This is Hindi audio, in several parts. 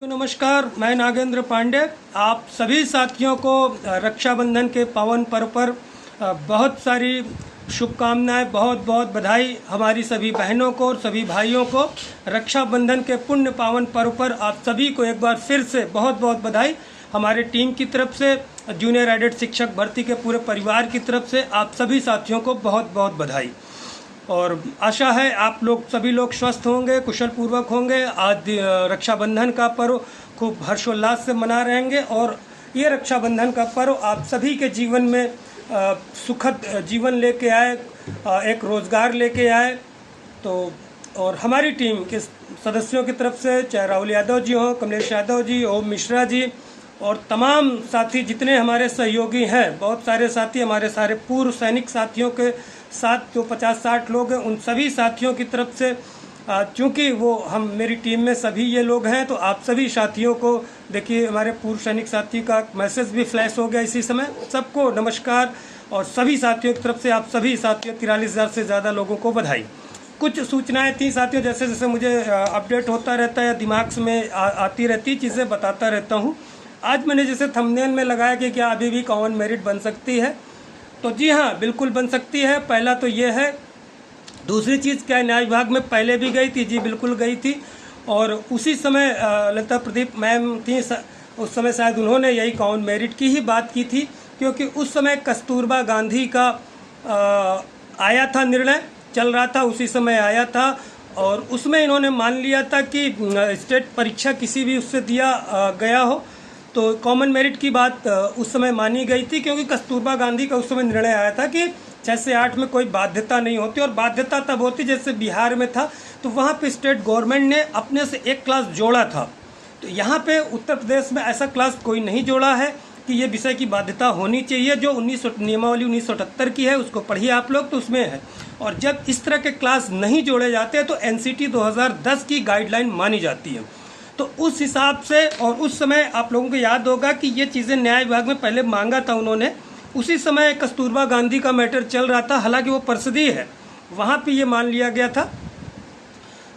नमस्कार, मैं नागेंद्र पांडे। आप सभी साथियों को रक्षाबंधन के पावन पर्व पर बहुत सारी शुभकामनाएं, बहुत बहुत बधाई। हमारी सभी बहनों को और सभी भाइयों को रक्षाबंधन के पुण्य पावन पर्व पर आप सभी को एक बार फिर से बहुत बहुत बधाई। हमारे टीम की तरफ से, जूनियर एडेड शिक्षक भर्ती के पूरे परिवार की तरफ से आप सभी साथियों को बहुत बहुत बधाई। और आशा है आप लोग सभी लोग स्वस्थ होंगे, कुशल पूर्वक होंगे। आज रक्षाबंधन का पर्व खूब हर्षोल्लास से मना रहेंगे और ये रक्षाबंधन का पर्व आप सभी के जीवन में सुखद जीवन लेके आए, एक रोज़गार लेके आए। तो और हमारी टीम के सदस्यों की तरफ से, चाहे राहुल यादव जी हों, कमलेश यादव जी, ओम मिश्रा जी और तमाम साथी जितने हमारे सहयोगी हैं, बहुत सारे साथी हमारे सारे पूर्व सैनिक साथियों के साथ जो 50-60 लोग हैं, उन सभी साथियों की तरफ से, चूँकि वो हम मेरी टीम में सभी ये लोग हैं, तो आप सभी साथियों को देखिए, हमारे पूर्व सैनिक साथी का मैसेज भी फ्लैश हो गया इसी समय। सबको नमस्कार और सभी साथियों की तरफ से आप सभी साथियों 43,000 से ज़्यादा लोगों को बधाई। कुछ सूचनाएं थी साथियों, जैसे जैसे मुझे अपडेट होता रहता है, दिमाग में आती रहती चीज़ें बताता रहता हूँ। आज मैंने जैसे थंबनेल में लगाया कि क्या अभी भी कॉमन मेरिट बन सकती है, तो जी हाँ, बिल्कुल बन सकती है। पहला तो ये है। दूसरी चीज़, क्या न्याय विभाग में पहले भी गई थी? जी बिल्कुल गई थी। और उसी समय ललिता प्रदीप मैम थी, उस समय शायद उन्होंने यही कॉमन मेरिट की ही बात की थी, क्योंकि उस समय कस्तूरबा गांधी का आया था निर्णय, चल रहा था, उसी समय आया था। और उसमें इन्होंने मान लिया था कि स्टेट परीक्षा किसी भी उससे दिया गया हो तो कॉमन मेरिट की बात उस समय मानी गई थी, क्योंकि कस्तूरबा गांधी का उस समय निर्णय आया था कि 6 से 8 में कोई बाध्यता नहीं होती। और बाध्यता तब होती जैसे बिहार में था, तो वहाँ पे स्टेट गवर्नमेंट ने अपने से एक क्लास जोड़ा था। तो यहाँ पे उत्तर प्रदेश में ऐसा क्लास कोई नहीं जोड़ा है कि ये विषय की बाध्यता होनी चाहिए। जो नियमावली 1978 की है उसको पढ़िए आप लोग, तो उसमें है। और जब इस तरह के क्लास नहीं जोड़े जाते तो NCT 2010 की गाइडलाइन मानी जाती है। तो उस हिसाब से, और उस समय आप लोगों को याद होगा कि ये चीज़ें न्याय विभाग में पहले मांगा था उन्होंने, उसी समय कस्तूरबा गांधी का मैटर चल रहा था, हालांकि वो परिषदीय है, वहाँ पे ये मान लिया गया था।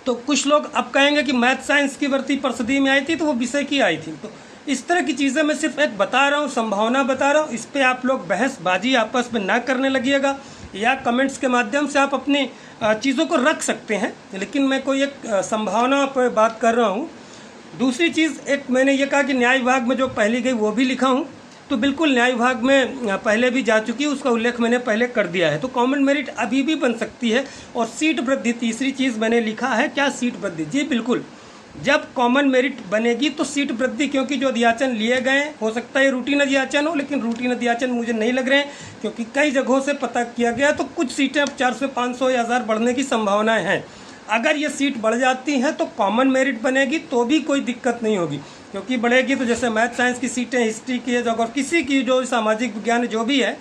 तो कुछ लोग अब कहेंगे कि मैथ साइंस की भर्ती परिषदीय में आई थी तो वो विषय की आई थी। तो इस तरह की चीज़ें मैं सिर्फ एक बता रहा हूँ, संभावना बता रहा हूँ। इस पर आप लोग बहसबाजी आपस में ना करने लगिएगा, या कमेंट्स के माध्यम से आप अपनी चीज़ों को रख सकते हैं, लेकिन मैं कोई एक संभावना पर बात कर रहा हूँ। दूसरी चीज़, एक मैंने ये कहा कि न्याय विभाग में जो पहली गई वो भी लिखा हूँ, तो बिल्कुल न्याय विभाग में पहले भी जा चुकी है, उसका उल्लेख मैंने पहले कर दिया है। तो कॉमन मेरिट अभी भी बन सकती है। और सीट वृद्धि, तीसरी चीज़ मैंने लिखा है, क्या सीट वृद्धि? जी बिल्कुल, जब कॉमन मेरिट बनेगी तो सीट वृद्धि, क्योंकि जो अध्याचन लिए गए, हो सकता है रूटीन अध्याचन हो, लेकिन रूटीन अध्याचन मुझे नहीं लग रहे हैं, क्योंकि कई जगहों से पता किया गया तो कुछ सीटें अब 400, 500 या 1000 बढ़ने की संभावनाएँ हैं। अगर ये सीट बढ़ जाती हैं तो कॉमन मेरिट बनेगी तो भी कोई दिक्कत नहीं होगी, क्योंकि बढ़ेगी तो जैसे मैथ साइंस की सीटें, हिस्ट्री की, अगर किसी की जो सामाजिक विज्ञान जो भी है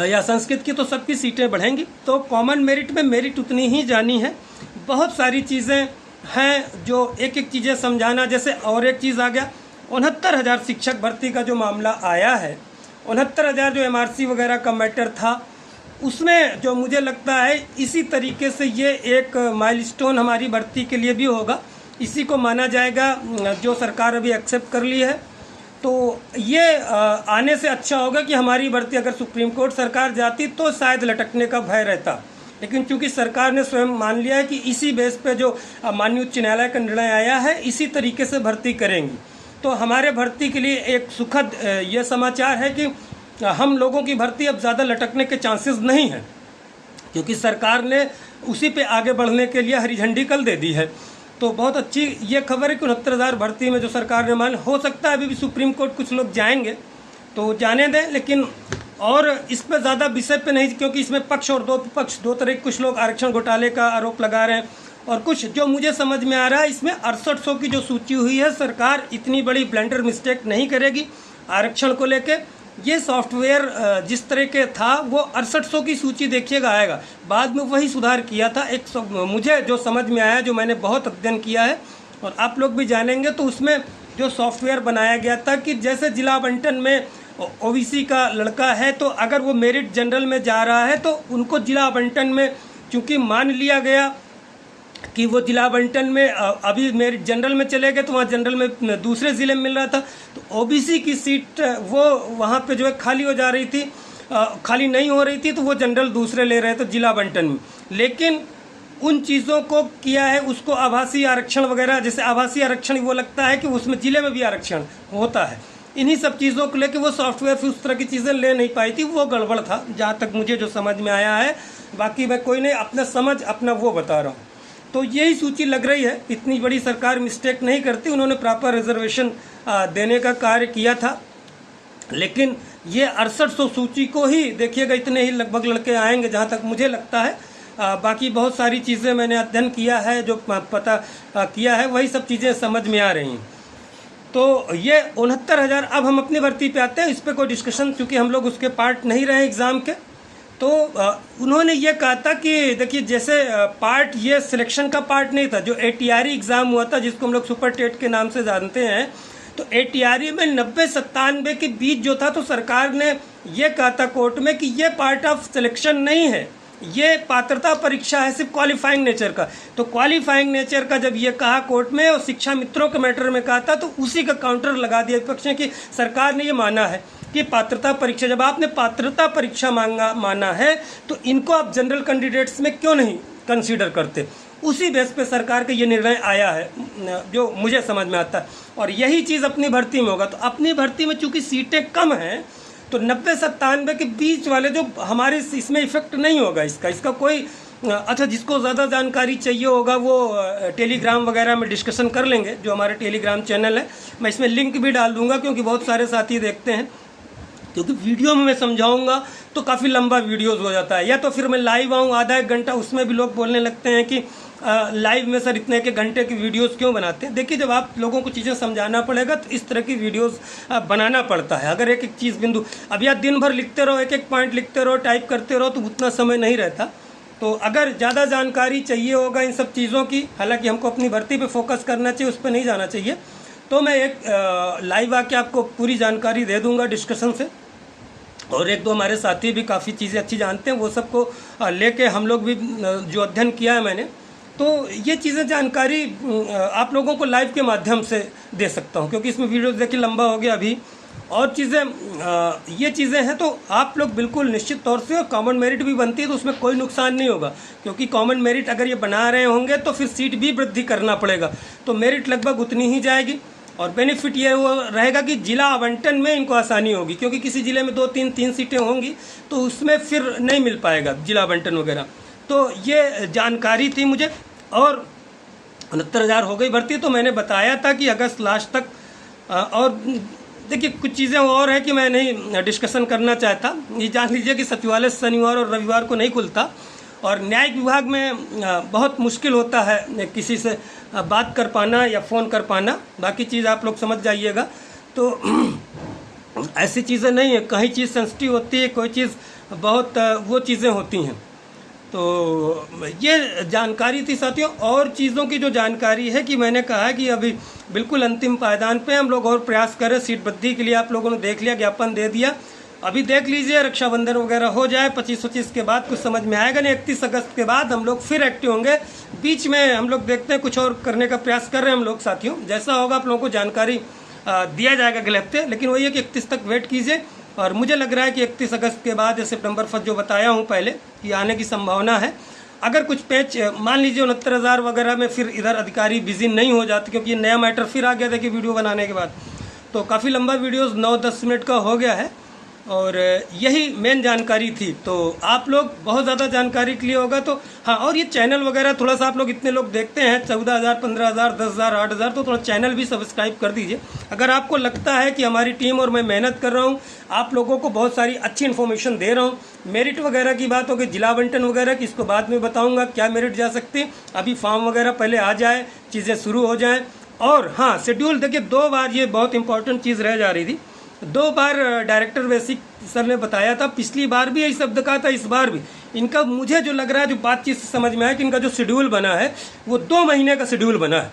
या संस्कृत की, तो सबकी सीटें बढ़ेंगी। तो कॉमन मेरिट में मेरिट उतनी ही जानी है। बहुत सारी चीज़ें हैं जो एक एक चीज़ें समझाना। जैसे और एक चीज़ आ गया, 69,000 शिक्षक भर्ती का जो मामला आया है, 69,000 जो MRC वगैरह का मैटर था, उसमें जो मुझे लगता है इसी तरीके से ये एक माइलस्टोन हमारी भर्ती के लिए भी होगा। इसी को माना जाएगा, जो सरकार अभी एक्सेप्ट कर ली है। तो ये आने से अच्छा होगा कि हमारी भर्ती, अगर सुप्रीम कोर्ट सरकार जाती तो शायद लटकने का भय रहता, लेकिन चूंकि सरकार ने स्वयं मान लिया है कि इसी बेस पे जो माननीय उच्च न्यायालय का निर्णय आया है, इसी तरीके से भर्ती करेंगी। तो हमारे भर्ती के लिए एक सुखद ये समाचार है कि हम लोगों की भर्ती अब ज़्यादा लटकने के चांसेस नहीं हैं, क्योंकि सरकार ने उसी पे आगे बढ़ने के लिए हरी झंडी कल दे दी है। तो बहुत अच्छी ये खबर है कि 69,000 भर्ती में जो सरकार ने मान, हो सकता है अभी भी सुप्रीम कोर्ट कुछ लोग जाएंगे तो जाने दें, लेकिन और इस पर ज़्यादा विषय पे नहीं, क्योंकि इसमें पक्ष और दो तरह के कुछ लोग आरक्षण घोटाले का आरोप लगा रहे हैं। और कुछ जो मुझे समझ में आ रहा है, इसमें 6800 की जो सूची हुई है, सरकार इतनी बड़ी ब्लंडर मिस्टेक नहीं करेगी आरक्षण को लेके। ये सॉफ्टवेयर जिस तरह के था वो 6800 की सूची देखिएगा आएगा, बाद में वही सुधार किया था। मुझे जो समझ में आया, जो मैंने बहुत अध्ययन किया है और आप लोग भी जानेंगे, तो उसमें जो सॉफ्टवेयर बनाया गया था कि जैसे जिला आवंटन में OBC का लड़का है, तो अगर वो मेरिट जनरल में जा रहा है तो उनको जिला आवंटन में, चूँकि मान लिया गया कि वो जिला आवंटन में अभी मेरे जनरल में चले गए तो वहाँ जनरल में दूसरे ज़िले में मिल रहा था, तो ओबीसी की सीट वो वहाँ पे जो है खाली हो जा रही थी, खाली नहीं हो रही थी, तो वो जनरल दूसरे ले रहे थे जिला आवंटन में। लेकिन उन चीज़ों को किया है, उसको आभासी आरक्षण वगैरह, जैसे आभासी आरक्षण वो लगता है कि उसमें ज़िले में भी आरक्षण होता है, इन्हीं सब चीज़ों को लेकर वो सॉफ्टवेयर फिर उस तरह की चीज़ें ले नहीं पाई थी, वो गड़बड़ था जहाँ तक मुझे जो समझ में आया है। बाकी मैं कोई नहीं, अपना समझ अपना वो बता रहा हूँ। तो यही सूची लग रही है, इतनी बड़ी सरकार मिस्टेक नहीं करती, उन्होंने प्रॉपर रिजर्वेशन देने का कार्य किया था। लेकिन ये 6800 सूची को ही देखिएगा, इतने ही लगभग लड़के आएंगे जहाँ तक मुझे लगता है। बाकी बहुत सारी चीज़ें मैंने अध्ययन किया है, जो पता किया है, वही सब चीज़ें समझ में आ रही हैं। तो ये 69,000। अब हम अपनी भर्ती पे आते हैं, इस पर कोई डिस्कशन, चूँकि हम लोग उसके पार्ट नहीं रहे एग्ज़ाम के। तो उन्होंने ये कहा था कि देखिए, जैसे पार्ट ये सिलेक्शन का पार्ट नहीं था, जो ATRE एग्ज़ाम हुआ था जिसको हम लोग सुपर टेट के नाम से जानते हैं, तो ATRE में 90-97 के बीच जो था, तो सरकार ने ये कहा था कोर्ट में कि ये पार्ट ऑफ सिलेक्शन नहीं है, ये पात्रता परीक्षा है, सिर्फ क्वालिफाइंग नेचर का। तो क्वालिफाइंग नेचर का जब ये कहा कोर्ट में, और शिक्षा मित्रों के मैटर में कहा था, तो उसी का काउंटर लगा दिया विपक्ष ने कि सरकार ने ये माना है कि पात्रता परीक्षा, जब आपने पात्रता परीक्षा माना है, तो इनको आप जनरल कैंडिडेट्स में क्यों नहीं कंसीडर करते। उसी बेस पे सरकार का ये निर्णय आया है, जो मुझे समझ में आता है। और यही चीज़ अपनी भर्ती में होगा। तो अपनी भर्ती में चूँकि सीटें कम हैं, तो 90-97 के बीच वाले जो हमारे इसमें इफेक्ट नहीं होगा इसका कोई। अच्छा, जिसको ज़्यादा जानकारी चाहिए होगा वो टेलीग्राम वगैरह में डिस्कशन कर लेंगे, जो हमारे टेलीग्राम चैनल है, मैं इसमें लिंक भी डाल दूंगा, क्योंकि बहुत सारे साथी देखते हैं। क्योंकि वीडियो में मैं समझाऊंगा तो काफ़ी लंबा वीडियोस हो जाता है, या तो फिर मैं लाइव आऊँ आधा एक घंटा, उसमें भी लोग बोलने लगते हैं कि लाइव में सर इतने के घंटे की वीडियोस क्यों बनाते हैं। देखिए, जब आप लोगों को चीज़ें समझाना पड़ेगा तो इस तरह की वीडियोस बनाना पड़ता है। अगर एक एक चीज़ बिंदु, अब या दिन भर लिखते रहो, एक एक पॉइंट लिखते रहो, टाइप करते रहो, तो उतना समय नहीं रहता। तो अगर ज़्यादा जानकारी चाहिए होगा इन सब चीज़ों की, हालांकि हमको अपनी भर्ती पे फोकस करना चाहिए, उस पर नहीं जाना चाहिए, तो मैं एक लाइव आके आपको पूरी जानकारी दे दूँगा डिस्कशन से। और एक दो हमारे साथी भी काफ़ी चीज़ें अच्छी जानते हैं, वो सबको लेके हम लोग भी जो अध्ययन किया है मैंने, तो ये चीज़ें जानकारी आप लोगों को लाइव के माध्यम से दे सकता हूँ, क्योंकि इसमें वीडियो देखिए लंबा हो गया अभी। और चीज़ें ये चीज़ें हैं, तो आप लोग बिल्कुल निश्चित तौर से, कॉमन मेरिट भी बनती है तो उसमें कोई नुकसान नहीं होगा, क्योंकि कॉमन मेरिट अगर ये बना रहे होंगे तो फिर सीट भी वृद्धि करना पड़ेगा, तो मेरिट लगभग उतनी ही जाएगी। और बेनिफिट ये वो रहेगा कि जिला आवंटन में इनको आसानी होगी, क्योंकि किसी ज़िले में 2-3 सीटें होंगी तो उसमें फिर नहीं मिल पाएगा जिला आवंटन वगैरह। तो ये जानकारी थी मुझे। और 69,000 हो गई भर्ती, तो मैंने बताया था कि अगस्त लास्ट तक। और देखिए, कुछ चीज़ें और है कि मैं नहीं डिस्कशन करना चाहता। ये जान लीजिए कि सचिवालय शनिवार और रविवार को नहीं खुलता, और न्यायिक विभाग में बहुत मुश्किल होता है किसी से बात कर पाना या फ़ोन कर पाना। बाकी चीज़ आप लोग समझ जाइएगा। तो ऐसी चीज़ें नहीं है, कहीं चीज़ सेंसिटिव होती है, कोई चीज़ बहुत वो चीज़ें होती हैं। तो ये जानकारी थी साथियों। और चीज़ों की जो जानकारी है कि मैंने कहा है कि अभी बिल्कुल अंतिम पायदान पे हम लोग और प्रयास करें सीट वृद्धि के लिए। आप लोगों ने देख लिया, ज्ञापन दे दिया, अभी देख लीजिए, रक्षाबंधन वगैरह हो जाए, 25-25 के बाद कुछ समझ में आएगा नहीं। 31 अगस्त के बाद हम लोग फिर एक्टिव होंगे। बीच में हम लोग देखते हैं, कुछ और करने का प्रयास कर रहे हैं हम लोग साथियों। जैसा होगा आप लोगों को जानकारी दिया जाएगा अगले हफ्ते, लेकिन वही है कि 31 तक वेट कीजिए। और मुझे लग रहा है कि 31 अगस्त के बाद या सितंबर फर्स्ट जो बताया हूँ पहले, ये आने की संभावना है। अगर कुछ पेच मान लीजिए 69,000 वगैरह में फिर इधर अधिकारी बिजी नहीं हो जाते, क्योंकि ये नया मैटर फिर आ गया था कि वीडियो बनाने के बाद, तो काफ़ी लंबा वीडियोस 9-10 मिनट का हो गया है। और यही मेन जानकारी थी। तो आप लोग बहुत ज़्यादा जानकारी के लिए होगा तो हाँ। और ये चैनल वगैरह थोड़ा सा आप लोग इतने लोग देखते हैं, 14,000, 15,000, 10,000, 8,000, तो थोड़ा चैनल भी सब्सक्राइब कर दीजिए। अगर आपको लगता है कि हमारी टीम और मैं मेहनत कर रहा हूँ, आप लोगों को बहुत सारी अच्छी इन्फॉर्मेशन दे रहा हूँ। मेरिट वगैरह की बात होगी, जिला आवंटन वगैरह की, इसको बाद में बताऊँगा क्या मेरिट जा सकते हैं। अभी फॉर्म वगैरह पहले आ जाए, चीज़ें शुरू हो जाएँ। और हाँ, शेड्यूल देखिए 2 बार, ये बहुत इंपॉर्टेंट चीज़ रह जा रही थी, 2 बार डायरेक्टर बेसिक सर ने बताया था। पिछली बार भी यही शब्द कहा था, इस बार भी। इनका मुझे जो लग रहा है, जो बातचीत से समझ में आया कि इनका जो शेड्यूल बना है वो 2 महीने का शेड्यूल बना है।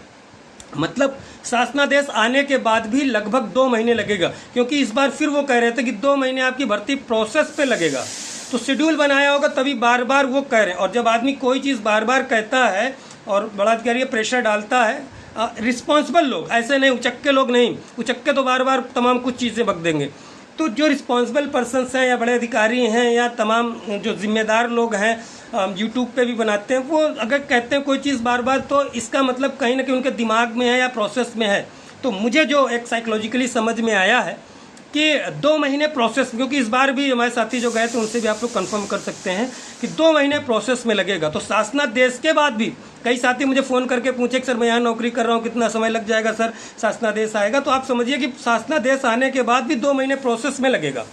मतलब शासनादेश आने के बाद भी लगभग 2 महीने लगेगा, क्योंकि इस बार फिर वो कह रहे थे कि 2 महीने आपकी भर्ती प्रोसेस पे लगेगा। तो शेड्यूल बनाया होगा तभी बार बार वो कह रहे हैं। और जब आदमी कोई चीज़ बार बार कहता है और बड़ा अधिकारी प्रेशर डालता है, रिस्पॉन्सिबल लोग, ऐसे नहीं उचक्के लोग नहीं, उचक्के तो बार बार तमाम कुछ चीज़ें बक देंगे। तो जो रिस्पॉन्सिबल पर्सन्स हैं या बड़े अधिकारी हैं या तमाम जो जिम्मेदार लोग हैं, यूट्यूब पे भी बनाते हैं, वो अगर कहते हैं कोई चीज़ बार बार, तो इसका मतलब कहीं ना कहीं उनके दिमाग में है या प्रोसेस में है। तो मुझे जो एक साइकोलॉजिकली समझ में आया है कि 2 महीने प्रोसेस, क्योंकि इस बार भी हमारे साथी जो गए थे उनसे भी आप लोग कंफर्म कर सकते हैं कि 2 महीने प्रोसेस में लगेगा। तो शासनादेश देश के बाद भी कई साथी मुझे फ़ोन करके पूछे कि सर मैं यहाँ नौकरी कर रहा हूँ, कितना समय लग जाएगा सर, शासनादेश आएगा। तो आप समझिए कि शासनादेश आने के बाद भी 2 महीने प्रोसेस में लगेगा।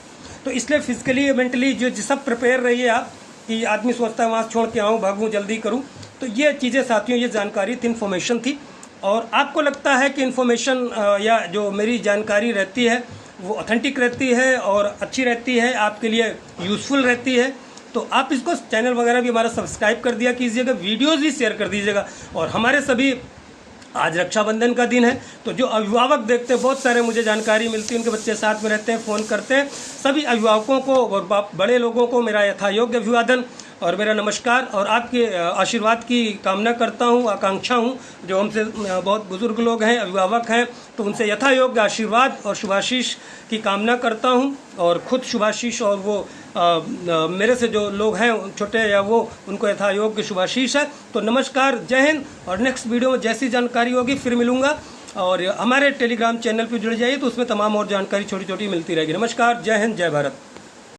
तो इसलिए फिजिकली मेंटली जो सब प्रिपेयर रहिए आप, कि आदमी सोचता है वहाँ छोड़ के आऊँ, भागूँ, जल्दी करूँ। तो ये चीज़ें साथियों, ये जानकारी थी, इन्फॉर्मेशन थी। और आपको लगता है कि इन्फॉर्मेशन या जो मेरी जानकारी रहती है वो ऑथेंटिक रहती है और अच्छी रहती है, आपके लिए यूज़फुल रहती है, तो आप इसको चैनल वगैरह भी हमारा सब्सक्राइब कर दिया कीजिएगा, वीडियोज़ भी शेयर कर दीजिएगा। और हमारे सभी, आज रक्षाबंधन का दिन है, तो जो अभिभावक देखते हैं, बहुत सारे मुझे जानकारी मिलती है, उनके बच्चे साथ में रहते हैं, फ़ोन करते हैं, सभी अभिभावकों को और बड़े लोगों को मेरा यथायोग्य अभिवादन और मेरा नमस्कार और आपके आशीर्वाद की कामना करता हूँ, आकांक्षा हूँ। जो हमसे बहुत बुजुर्ग लोग हैं, अभिभावक हैं, तो उनसे यथायोग्य आशीर्वाद और शुभाशीष की कामना करता हूँ। और खुद शुभाशीष और वो मेरे से जो लोग हैं छोटे या वो, उनको यथायोग्य शुभाशीष है। तो नमस्कार, जय हिंद। और नेक्स्ट वीडियो में जैसी जानकारी होगी फिर मिलूँगा। और हमारे टेलीग्राम चैनल पर जुड़ जाइए, तो उसमें तमाम और जानकारी छोटी छोटी मिलती रहेगी। नमस्कार, जय हिंद, जय भारत।